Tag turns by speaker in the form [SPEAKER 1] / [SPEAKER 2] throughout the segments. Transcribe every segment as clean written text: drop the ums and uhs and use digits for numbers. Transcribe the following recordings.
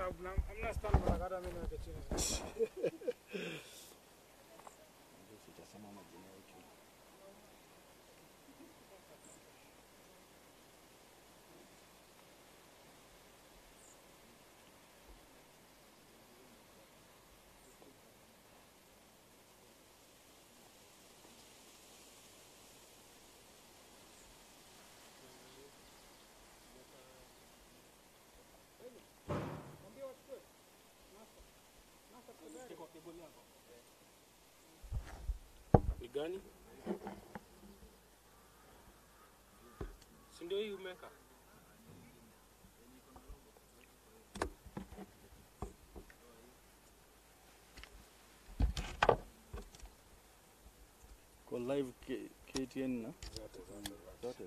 [SPEAKER 1] amna stand barakada mimi na chini.
[SPEAKER 2] Gani? Si ndio hii umeka?
[SPEAKER 3] Kwa live KTN na? Zote.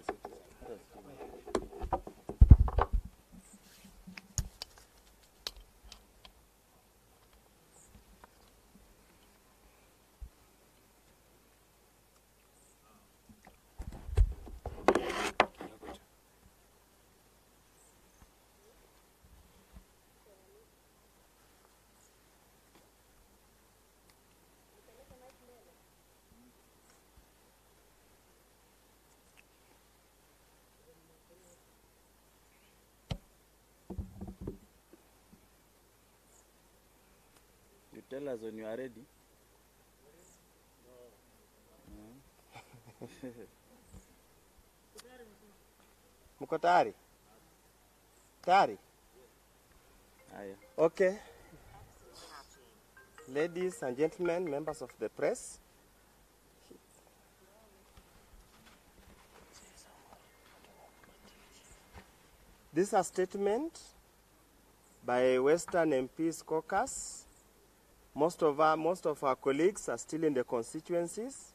[SPEAKER 3] You tell us when you are ready.
[SPEAKER 4] Mko tayari? Tayari?
[SPEAKER 3] Haya.
[SPEAKER 4] Okay. Ladies and gentlemen, members of the press, this is a statement by Western MPs caucus. Most of our colleagues are still in the constituencies,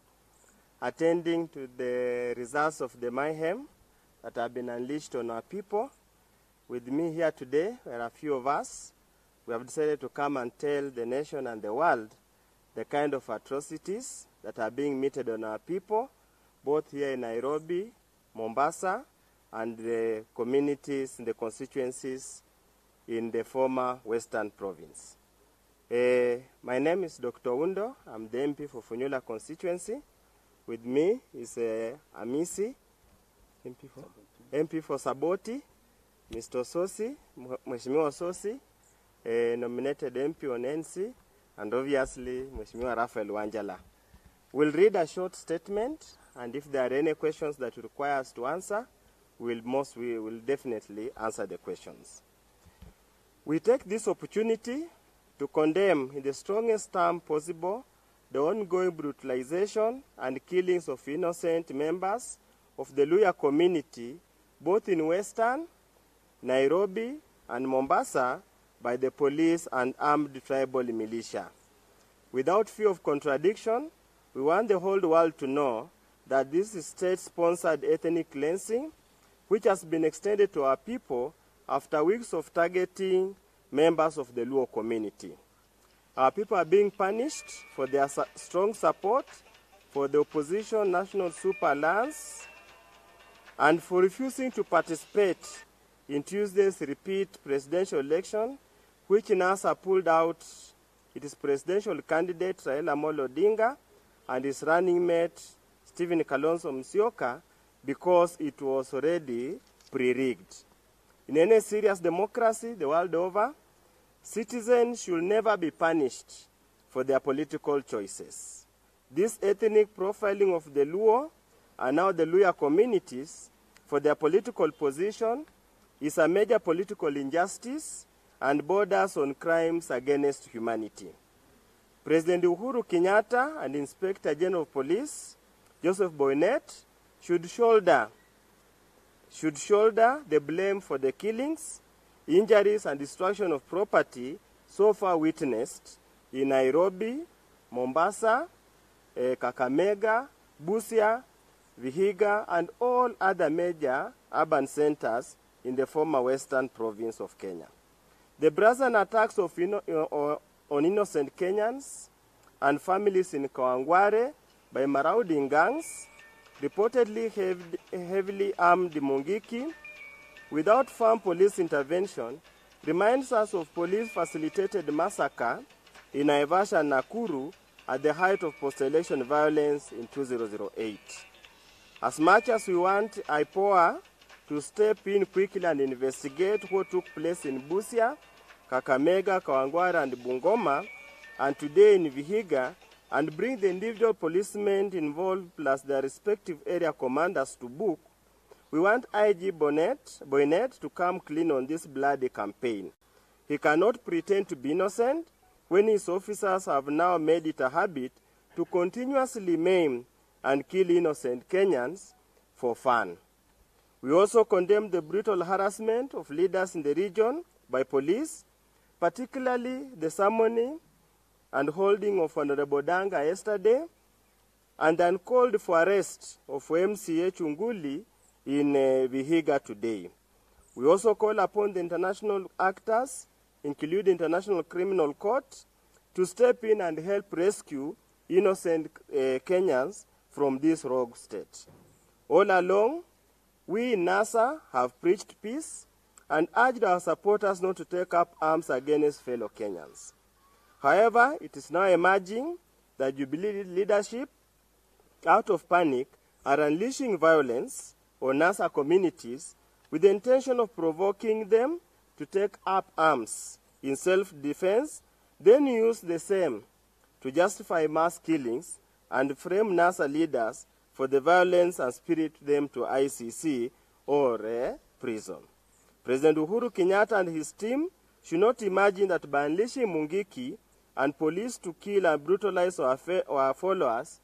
[SPEAKER 4] attending to the results of the mayhem that have been unleashed on our people. With me here today, there are a few of us. We have decided to come and tell the nation and the world the kind of atrocities that are being meted on our people, both here in Nairobi, Mombasa, and the communities in the constituencies in the former Western Province. My name is Dr. Undo. I'm the MP for Funyula constituency. With me is Amisi, MP for Saboti, Mr. Sosi, Mheshimiwa Sosi, nominated MP on NC, and obviously Mheshimiwa Raphael Wanjala. We'll read a short statement, and if there are any questions that require us to answer, we will definitely answer the questions. We take this opportunity to condemn in the strongest term possible the ongoing brutalization and killings of innocent members of the Luhya community, both in Western, Nairobi, and Mombasa, by the police and armed tribal militia. Without fear of contradiction, we want the whole world to know that this is state-sponsored ethnic cleansing, which has been extended to our people after weeks of targeting members of the Luo community. Our people are being punished for their strong support for the opposition National Super Alliance and for refusing to participate in Tuesday's repeat presidential election, which NASA pulled out its presidential candidate Raila Amolo Odinga and his running mate Stephen Kalonzo Musyoka because it was already pre-rigged. In any serious democracy the world over, citizens should never be punished for their political choices. This ethnic profiling of the Luo and now the Luhya communities for their political position is a major political injustice and borders on crimes against humanity. President Uhuru Kenyatta and Inspector General of Police Joseph Boynet should shoulder the blame for the killings, injuries, and destruction of property so far witnessed in Nairobi, Mombasa, Kakamega, Busia, Vihiga, and all other major urban centers in the former Western Province of Kenya. The brazen attacks on innocent Kenyans and families in Kawangware by marauding gangs, reportedly heavily armed Mungiki, without firm police intervention, reminds us of police-facilitated massacre in Naivasha and Nakuru at the height of post-election violence in 2008. As much as we want IPOA to step in quickly and investigate what took place in Busia, Kakamega, Kawangware, and Bungoma, and today in Vihiga, and bring the individual policemen involved plus their respective area commanders to book, we want IG Boynet to come clean on this bloody campaign. He cannot pretend to be innocent when his officers have now made it a habit to continuously maim and kill innocent Kenyans for fun. We also condemn the brutal harassment of leaders in the region by police, particularly the summoning and holding of Honorable Danga yesterday, and the uncalled for arrest of MCA Chunguli in Vihiga today. We also call upon the international actors, including International Criminal Court, to step in and help rescue innocent Kenyans from this rogue state. All along, we in NASA have preached peace and urged our supporters not to take up arms against fellow Kenyans. However, it is now emerging that Jubilee leadership, out of panic, are unleashing violence on NASA communities with the intention of provoking them to take up arms in self-defense, then use the same to justify mass killings and frame NASA leaders for the violence and spirit them to ICC or prison. President Uhuru Kenyatta and his team should not imagine that by unleashing Mungiki and police to kill and brutalize our followers,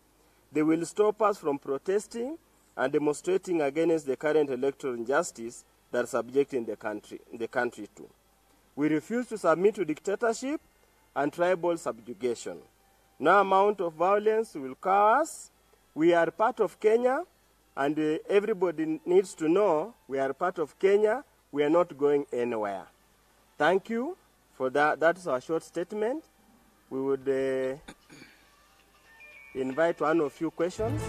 [SPEAKER 4] they will stop us from protesting and demonstrating against the current electoral injustice that is subjecting the country to. We refuse to submit to dictatorship and tribal subjugation. No amount of violence will cower us. We are part of Kenya, and everybody needs to know we are part of Kenya. We are not going anywhere. Thank you for that. That is our short statement. We would invite one or few questions.